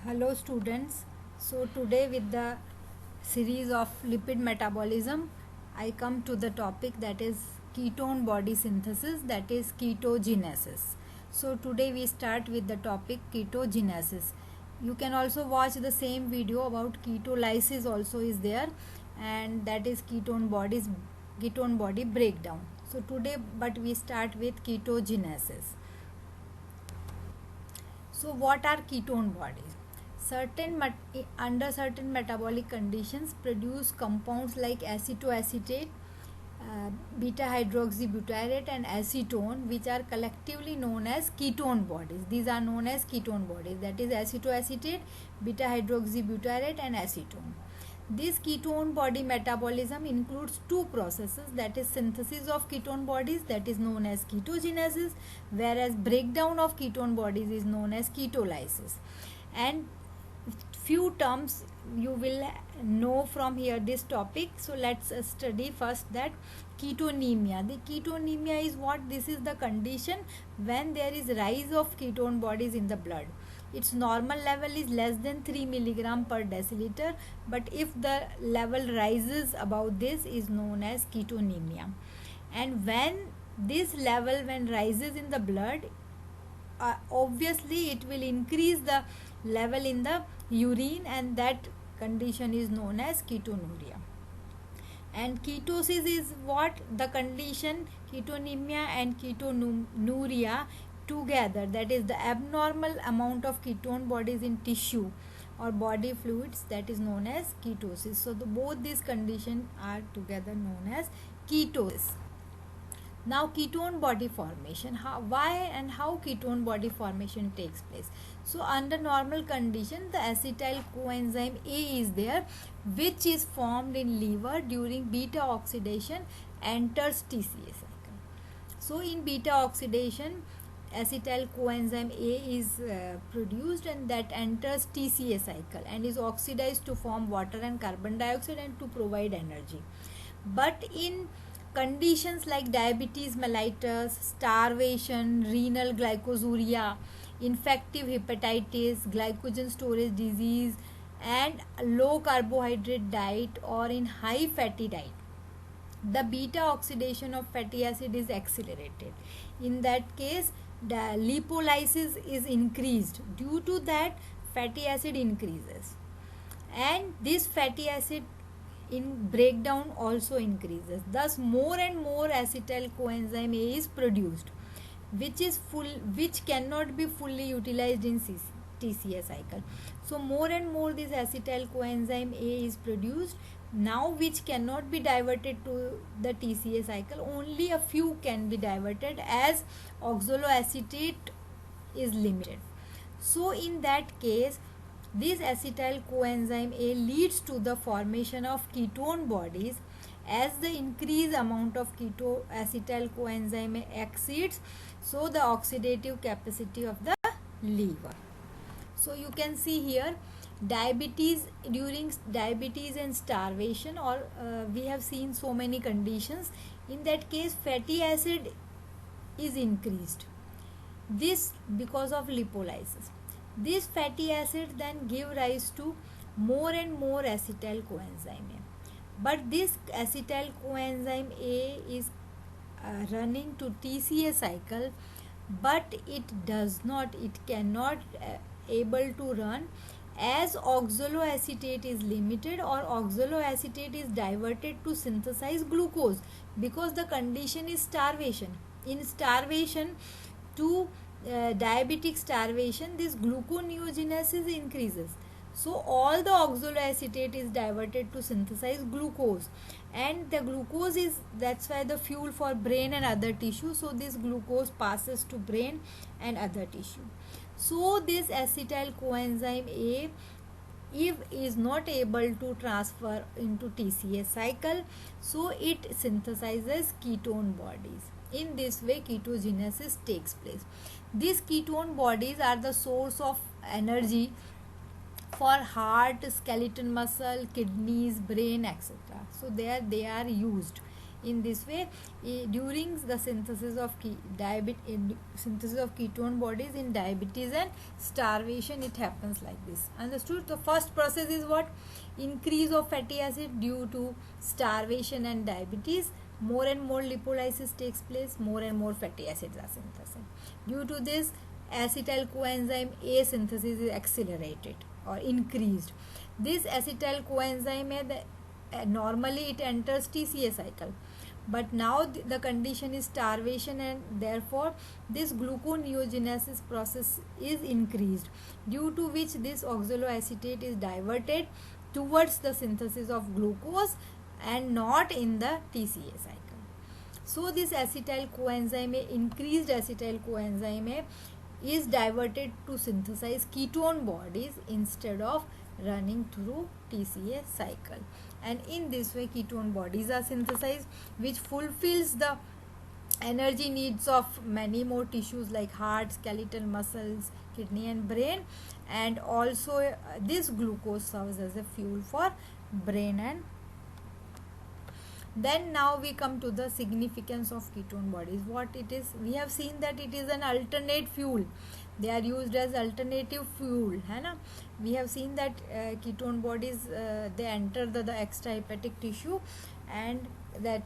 Hello students. So today with the series of lipid metabolism, I come to the topic that is ketone body synthesis, that is ketogenesis. So today we start with the topic ketogenesis. You can also watch the same video about ketolysis also is there, and that is ketone body breakdown. So today but we start with ketogenesis. So, what are ketone bodies? Under certain metabolic conditions, produce compounds like acetoacetate, beta hydroxybutyrate, and acetone, which are collectively known as ketone bodies. These are known as ketone bodies. That is acetoacetate, beta hydroxybutyrate, and acetone. This ketone body metabolism includes two processes, that is synthesis of ketone bodies, that is known as ketogenesis, whereas breakdown of ketone bodies is known as ketolysis. And few terms you will know from here this topic. So let's study first that ketonemia. The ketonemia is what? This is the condition when there is rise of ketone bodies in the blood. Its normal level is less than 3 milligram per deciliter, but if the level rises above this is known as ketonemia. And when this level when rises in the blood, obviously it will increase the level in the urine, and that condition is known as ketonuria. And ketosis is what? The condition ketonemia and ketonuria together, that is the abnormal amount of ketone bodies in tissue or body fluids, that is known as ketosis. So both these conditions are together known as ketosis. Now ketone body formation, why and how ketone body formation takes place. So under normal condition, the acetyl coenzyme A is there, which is formed in liver during beta oxidation, enters TCA cycle. So in beta oxidation, acetyl coenzyme A is produced, and that enters TCA cycle and is oxidized to form water and carbon dioxide and to provide energy. But in conditions like diabetes mellitus, starvation, renal glycosuria, infective hepatitis, glycogen storage disease, and low carbohydrate diet or in high fatty diet, the beta oxidation of fatty acid is accelerated. In that case, the lipolysis is increased. Due to that, fatty acid increases, and this fatty acid in breakdown also increases. Thus, more and more acetyl coenzyme A is produced, which cannot be fully utilized in TCA cycle. So more and more this acetyl coenzyme A is produced now, which cannot be diverted to the TCA cycle. Only a few can be diverted as oxaloacetate is limited. So in that case, this acetyl coenzyme A leads to the formation of ketone bodies as the increased amount of acetyl coenzyme A exceeds so the oxidative capacity of the liver. So you can see here during diabetes and starvation, or we have seen so many conditions. In that case, fatty acid is increased, this because of lipolysis. This fatty acid then give rise to more and more acetyl coenzyme A. But this acetyl coenzyme A is running to TCA cycle, but it cannot able to run as oxaloacetate is limited, or oxaloacetate is diverted to synthesize glucose, because the condition is starvation. In starvation, to diabetic starvation, this gluconeogenesis increases. So all the oxaloacetate is diverted to synthesize glucose, and the glucose is, that's why the fuel for brain and other tissue. So this glucose passes to brain and other tissue. So this acetyl coenzyme A, if is not able to transfer into TCA cycle, so it synthesizes ketone bodies. In this way, ketogenesis takes place. These ketone bodies are the source of energy for heart, skeletal muscle, kidneys, brain, etc. So there they are used In this way, during the synthesis of ketone bodies in diabetes and starvation, it happens like this. Understood? The first process is what? Increase of fatty acid due to starvation and diabetes. More and more lipolysis takes place, more and more fatty acids are synthesized. Due to this, acetyl coenzyme A synthesis is accelerated or increased. This acetyl coenzyme normally it enters TCA cycle, but now the condition is starvation, and therefore this gluconeogenesis process is increased, due to which this oxaloacetate is diverted towards the synthesis of glucose and not in the TCA cycle. So this acetyl coenzyme A, increased acetyl coenzyme A, is diverted to synthesize ketone bodies instead of running through TCA cycle, and in this way ketone bodies are synthesized, which fulfills the energy needs of many more tissues like heart, skeletal muscles, kidney and brain, and also this glucose serves as a fuel for brain. And then now we come to the significance of ketone bodies. What it is? We have seen that it is an alternate fuel. They are used as alternative fuel, है ना? We have seen that ketone bodies they enter the extrahepatic tissue, and that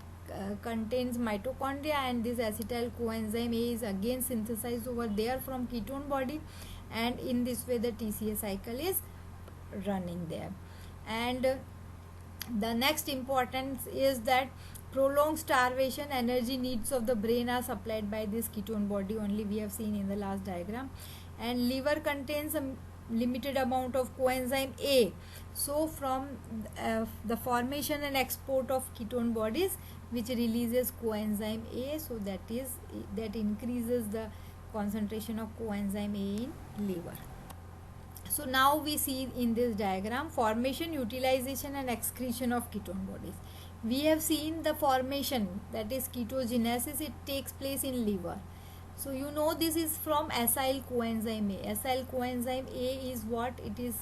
contains mitochondria, and this acetyl coenzyme A is again synthesized over there from ketone body, and in this way the TCA cycle is running there. And the next importance is that prolonged starvation, energy needs of the brain are supplied by this ketone body only. We have seen in the last diagram. And liver contains a limited amount of coenzyme A. So from the formation and export of ketone bodies, which releases coenzyme A, so that increases the concentration of coenzyme A in liver. So now we see in this diagram formation, utilization and excretion of ketone bodies. We have seen the formation, that is ketogenesis, it takes place in liver. So you know this is from acyl coenzyme A. Acyl coenzyme A is what? It is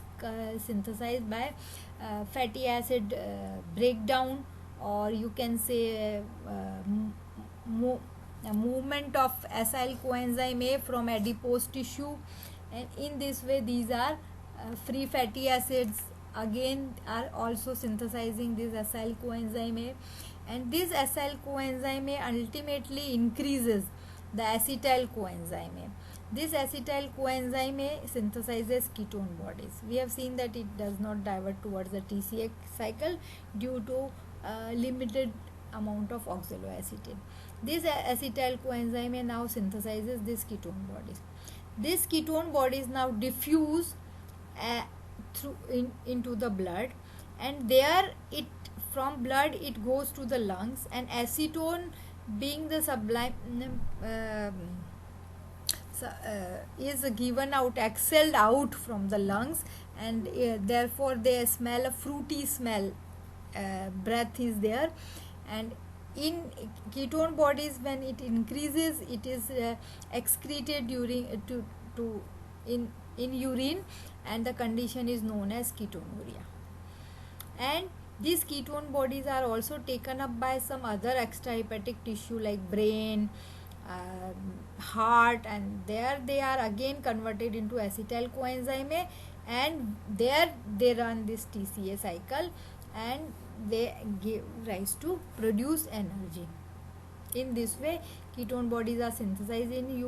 synthesized by fatty acid breakdown, or you can say movement of acyl coenzyme A from adipose tissue, and in this way these are free fatty acids again are also synthesizing this acyl coenzyme A, and this acyl coenzyme A ultimately increases the acetyl coenzyme A. This acetyl coenzyme A synthesizes ketone bodies. We have seen that it does not divert towards the TCA cycle due to limited amount of oxaloacetate. This acetyl coenzyme A now synthesizes these ketone bodies. These ketone bodies now diffuse into the blood, and there it from blood it goes to the lungs, and acetone being the sublime is given out, exhaled out from the lungs, and therefore they smell a fruity smell, breath is there. And in ketone bodies, when it increases, it is excreted during in urine, and the condition is known as ketonuria. And these ketone bodies are also taken up by some other extrahepatic tissue like brain, heart, and there they are again converted into acetyl coenzyme A, and there they run this TCA cycle, and they give rise to produce energy. In this way, ketone bodies are synthesized in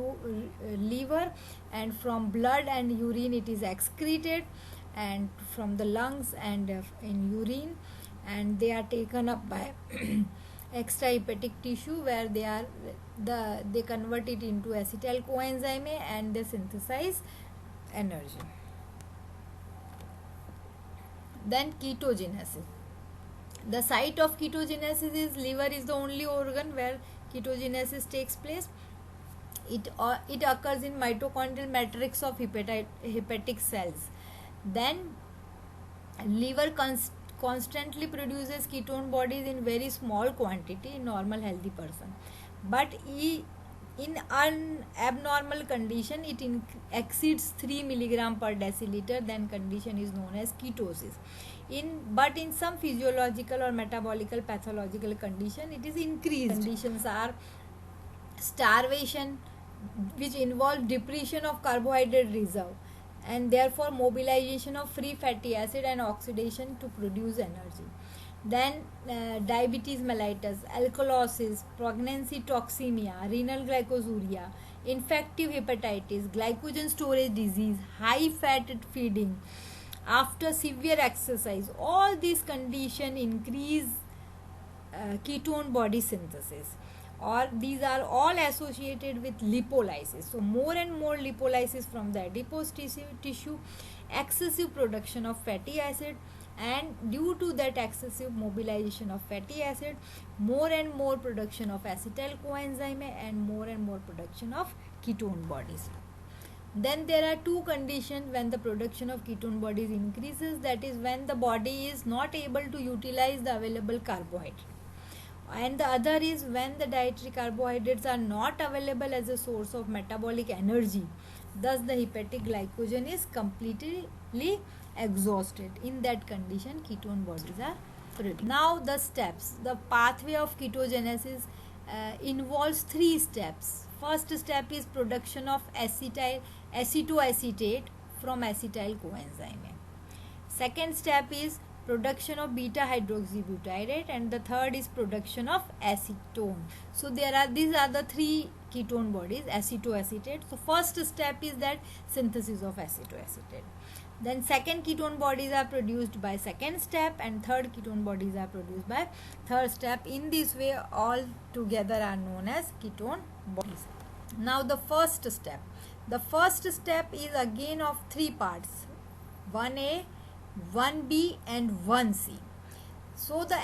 liver, and from blood and urine it is excreted, and from the lungs and in urine, and they are taken up by extrahepatic tissue, where they convert it into acetyl coenzyme A, and they synthesize energy. Then ketogenesis. The site of ketogenesis is liver is the only organ where ketogenesis takes place. It occurs in mitochondrial matrix of hepatic cells. Then liver constantly produces ketone bodies in very small quantity in normal healthy person, but In an abnormal condition, it exceeds 3 milligram per deciliter, then condition is known as ketosis. But in some physiological or metabolical pathological condition, it is increased. Conditions are starvation, which involve depletion of carbohydrate reserve and therefore mobilization of free fatty acid and oxidation to produce energy. Then diabetes mellitus, alkalosis, pregnancy toxemia, renal glycosuria, infective hepatitis, glycogen storage disease, high fat feeding after severe exercise. All these conditions increase ketone body synthesis, or these are all associated with lipolysis. So more and more lipolysis from the adipose tissue, excessive production of fatty acid, and due to that excessive mobilization of fatty acid, more and more production of acetyl coenzyme and more production of ketone bodies. Then there are two conditions when the production of ketone bodies increases, that is when the body is not able to utilize the available carbohydrate, and the other is when the dietary carbohydrates are not available as a source of metabolic energy, thus the hepatic glycogen is completely exhausted. In that condition, ketone bodies are produced. Now the steps. The pathway of ketogenesis involves 3 steps. First step is production of acetoacetate from acetyl coenzyme. Second step is production of beta hydroxybutyrate, and the third is production of acetone. So these are the 3 ketone bodies, acetoacetate. So first step is that synthesis of acetoacetate. Then second ketone bodies are produced by second step, and third ketone bodies are produced by third step. In this way, all together are known as ketone bodies. Now the first step. The first step is again of 3 parts, 1A, 1B and 1C. So the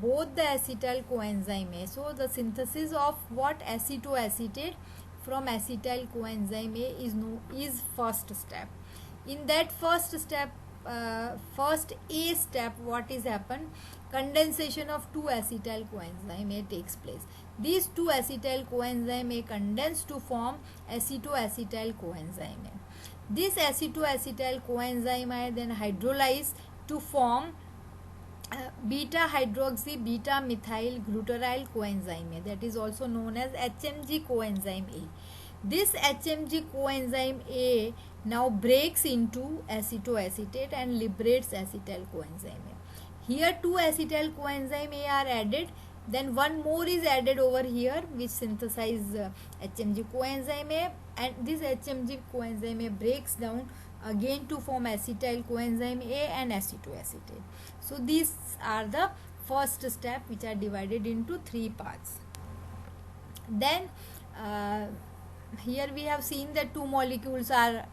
both the acetyl coenzyme A, so the synthesis of what acetoacetate from acetyl coenzyme A is first step. In that first step, first A step, what is happened? Condensation of 2 acetyl coenzyme A takes place. These 2 acetyl coenzyme A condense to form acetoacetyl coenzyme A. This acetoacetyl coenzyme are then hydrolyzed to form beta hydroxy beta methyl glutaryl coenzyme A, that is also known as HMG coenzyme A. This HMG coenzyme A now breaks into acetoacetate and liberates acetyl coenzyme A. Here 2 acetyl coenzyme A are added, then one more is added over here which synthesize HMG coenzyme A, and this HMG coenzyme A breaks down again to form acetyl coenzyme A and acetoacetate. So these are the first step, which are divided into 3 parts. Then here we have seen that 2 molecules are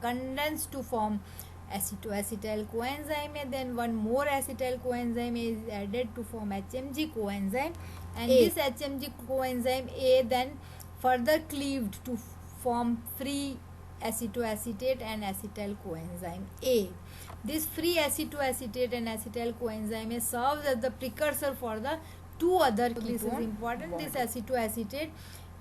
condensed to form acetoacetyl coenzyme A, then one more acetyl coenzyme A is added to form HMG coenzyme, and this HMG coenzyme A then further cleaved to form free acetoacetate and acetyl coenzyme A. This free acetoacetate and acetyl coenzyme A serves as the precursor for the 2 other ketone. This is important. Body. This acetoacetate,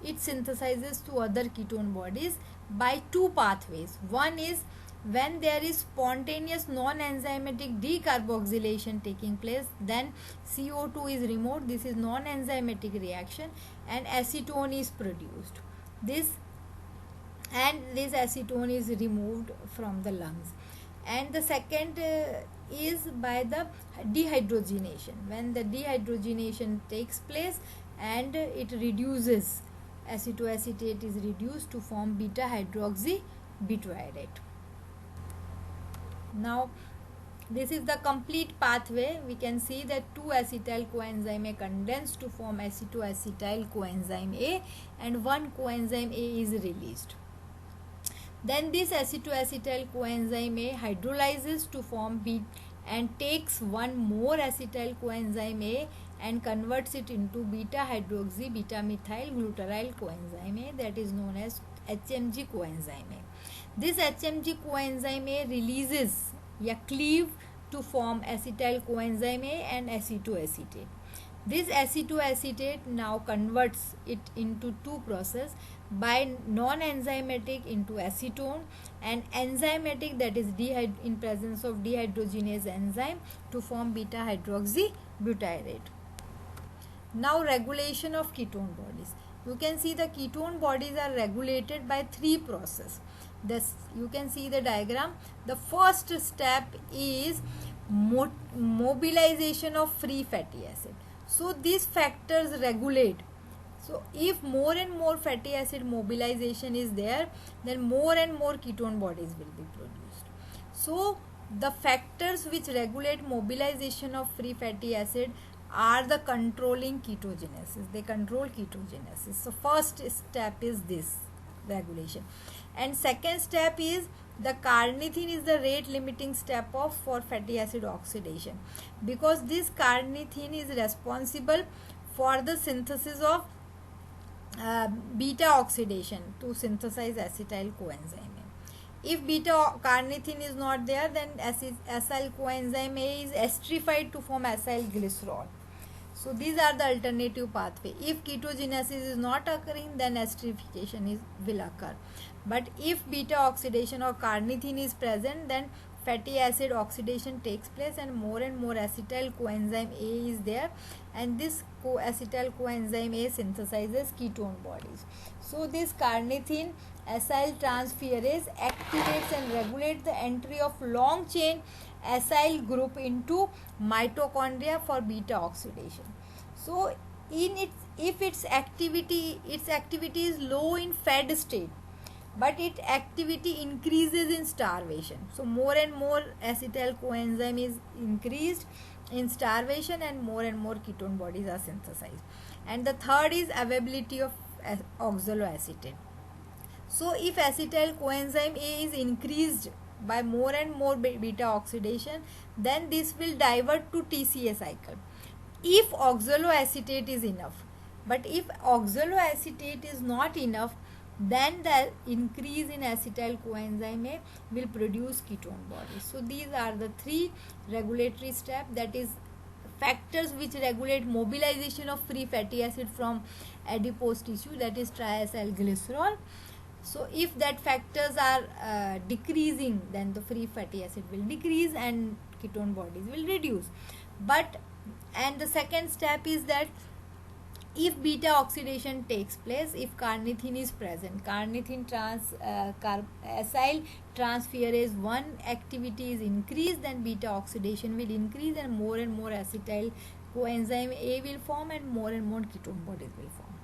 it synthesizes 2 other ketone bodies by 2 pathways. One is when there is spontaneous non-enzymatic decarboxylation taking place, then CO2 is removed. This is non-enzymatic reaction and acetone is produced. This acetone is removed from the lungs. And the second is by the dehydrogenation. When the dehydrogenation takes place and it reduces, acetoacetate is reduced to form beta hydroxybutyrate. Now this is the complete pathway. We can see that 2 acetyl coenzyme A condense to form acetoacetyl coenzyme A, and 1 coenzyme A is released. Then this acetoacetyl coenzyme A hydrolyzes to form and takes one more acetyl coenzyme A and converts it into beta hydroxy beta methyl glutaryl coenzyme A, that is known as HMG coenzyme A. This HMG coenzyme A releases cleave to form acetyl coenzyme A and acetoacetate. This acetoacetate now converts it into two process, by non-enzymatic into acetone, and enzymatic, that is in presence of dehydrogenase enzyme to form beta hydroxybutyrate. Now regulation of ketone bodies. You can see the ketone bodies are regulated by three processes. This you can see the diagram. The first step is mobilization of free fatty acid. So these factors regulate. So if more and more fatty acid mobilization is there, then more and more ketone bodies will be produced. So the factors which regulate mobilization of free fatty acid are the controlling ketogenesis. They control ketogenesis. So first step is this regulation, and second step is the carnitine is the rate limiting step of for fatty acid oxidation, because this carnitine is responsible for the synthesis of beta oxidation to synthesize acetyl coenzyme. If beta carnitine is not there, then acyl coenzyme A is esterified to form acyl glycerol. So these are the alternative pathway. If ketogenesis is not occurring, then esterification will occur. But if beta oxidation or carnitine is present, then fatty acid oxidation takes place and more acetyl coenzyme A is there, and this acetyl coenzyme A synthesizes ketone bodies. So this carnitine acyl transferase activates and regulates the entry of long chain acyl group into mitochondria for beta oxidation. So if its activity is low in fed state, but its activity increases in starvation. So more and more acetyl coenzyme is increased in starvation and more ketone bodies are synthesized. And the third is availability of oxaloacetate. So if acetyl coenzyme A is increased by more and more beta oxidation, then this will divert to TCA cycle if oxaloacetate is enough. But if oxaloacetate is not enough, then the increase in acetyl coenzyme A will produce ketone bodies. So these are the three regulatory steps, that is factors which regulate mobilization of free fatty acid from adipose tissue, that is triacylglycerol. So if that factors are decreasing, then the free fatty acid will decrease and ketone bodies will reduce. And the second step is that if beta oxidation takes place, if carnitine is present, carnitine acyl transferase 1 activity is increased, then beta oxidation will increase and more acetyl coenzyme A will form and more ketone bodies will form.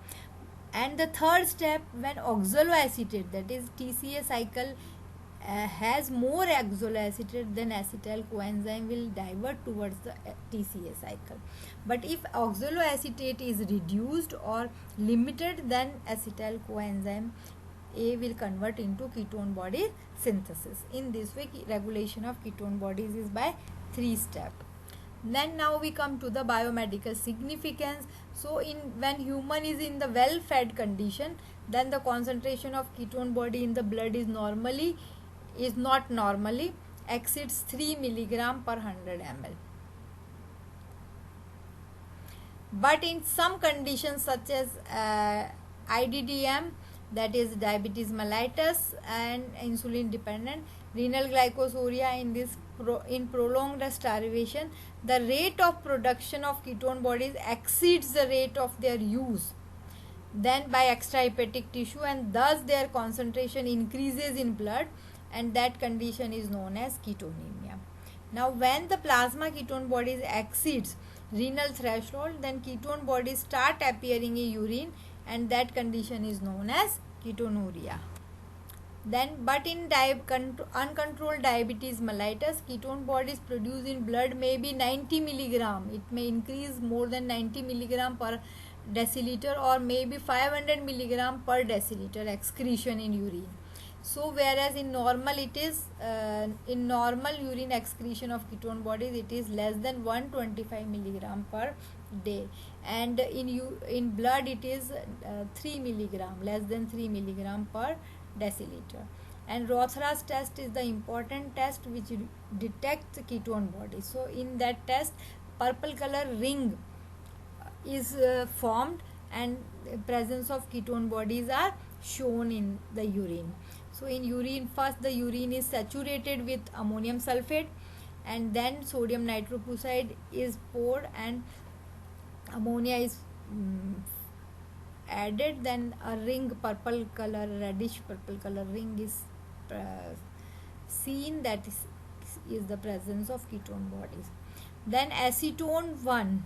And the third step, when oxaloacetate, that is TCA cycle, has more oxaloacetate, then acetyl coenzyme will divert towards the TCA cycle. But if oxaloacetate is reduced or limited, then acetyl coenzyme A will convert into ketone body synthesis. In this way, regulation of ketone bodies is by 3 steps. Then now we come to the biomedical significance. So when human is in the well fed condition, then the concentration of ketone body in the blood is not normally exceeds 3 milligram per 100 ml. But in some conditions such as IDDM, that is diabetes mellitus, and insulin dependent renal glycosuria, in prolonged starvation, the rate of production of ketone bodies exceeds the rate of their use then by extrahepatic tissue, and thus their concentration increases in blood, and that condition is known as ketonemia. Now when the plasma ketone bodies exceeds renal threshold, then ketone bodies start appearing in urine, and that condition is known as ketonuria. But in uncontrolled diabetes mellitus, ketone bodies produced in blood may be 90 milligram. It may increase more than 90 milligram per deciliter, or maybe 500 milligram per deciliter excretion in urine. So whereas in normal urine excretion of ketone bodies, it is less than 125 milligram per day, and in blood it is 3 milligram, less than 3 milligram per deciliter. And Rothera's test is the important test which detects ketone bodies. So in that test, purple color ring is formed, and presence of ketone bodies are shown in the urine. So in urine, first the urine is saturated with ammonium sulfate, and then sodium nitroprusside is poured and ammonia is added. Then a ring, purple color, reddish purple color ring is seen, that is the presence of ketone bodies. Then acetone 1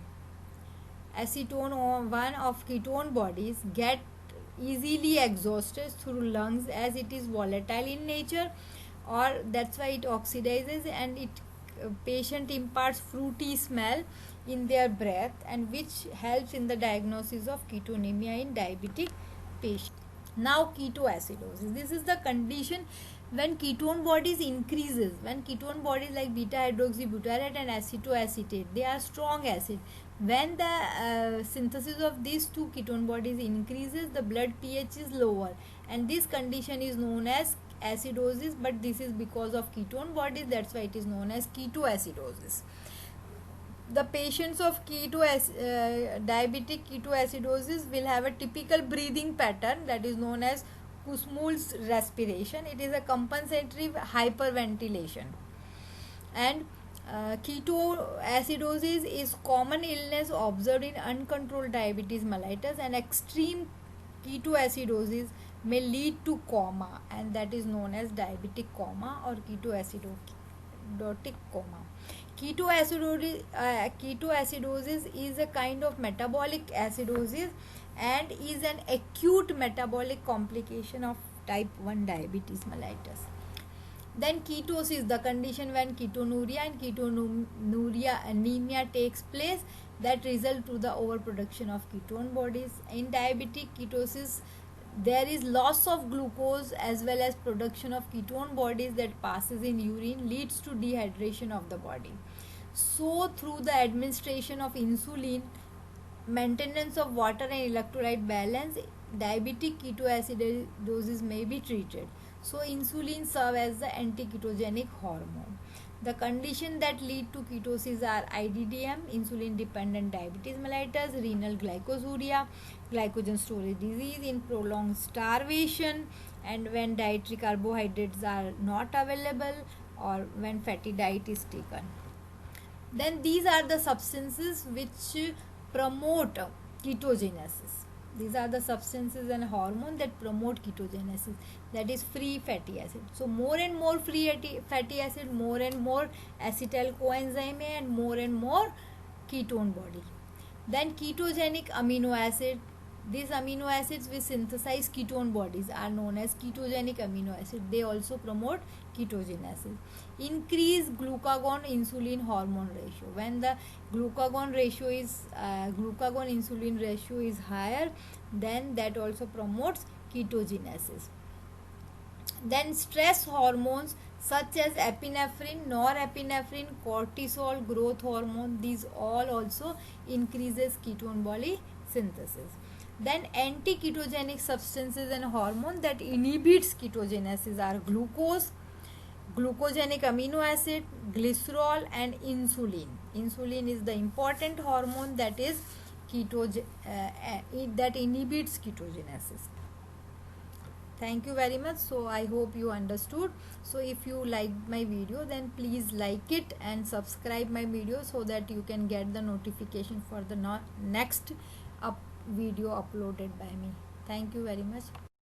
of ketone bodies get easily exhausted through lungs, as it is volatile in nature, or that's why it oxidizes, and it patient imparts fruity smell in their breath, and which helps in the diagnosis of ketonemia in diabetic patients. Now ketoacidosis, this is the condition when ketone bodies increases, when ketone bodies like beta hydroxybutyrate and acetoacetate, they are strong acid. When the synthesis of these two ketone bodies increases, the blood pH is lower, and this condition is known as acidosis, but this is because of ketone bodies, that's why it is known as ketoacidosis. The patients of diabetic ketoacidosis will have a typical breathing pattern that is known as Kussmaul's respiration. It is a compensatory hyperventilation. And ketoacidosis is common illness observed in uncontrolled diabetes mellitus, and extreme ketoacidosis may lead to coma, and that is known as diabetic coma or ketoacidotic coma. Ketoacidosis is a kind of metabolic acidosis and is an acute metabolic complication of type 1 diabetes mellitus. Then ketosis, the condition when ketonuria and ketonuria anemia takes place, that result to the overproduction of ketone bodies. In diabetic ketosis, there is loss of glucose as well as production of ketone bodies that passes in urine, leads to dehydration of the body. So through the administration of insulin, maintenance of water and electrolyte balance, diabetic ketoacidosis may be treated. So insulin serves as the anti-ketogenic hormone. The conditions that lead to ketosis are IDDM, insulin dependent diabetes mellitus, renal glycosuria, glycogen storage disease in prolonged starvation, and when dietary carbohydrates are not available, or when fatty diet is taken. Then these are the substances which promote ketogenesis. These are the substances and hormones that promote ketogenesis, that is free fatty acid. So more and more free fatty acid, more and more acetyl coenzyme A, and more ketone body. Then ketogenic amino acid, these amino acids which synthesize ketone bodies are known as ketogenic amino acid. They also promote ketogenesis. Increase glucagon insulin hormone ratio. When the glucagon insulin ratio is higher, then that also promotes ketogenesis. Then stress hormones such as epinephrine, norepinephrine, cortisol, growth hormone, these all also increases ketone body synthesis. Then anti-ketogenic substances and hormone that inhibits ketogenesis are glucose, glucogenic amino acid, glycerol, and insulin. Insulin is the important hormone that is that inhibits ketogenesis. Thank you very much. So I hope you understood. So if you liked my video, then please like it and subscribe my video so that you can get the notification for the next video uploaded by me. Thank you very much.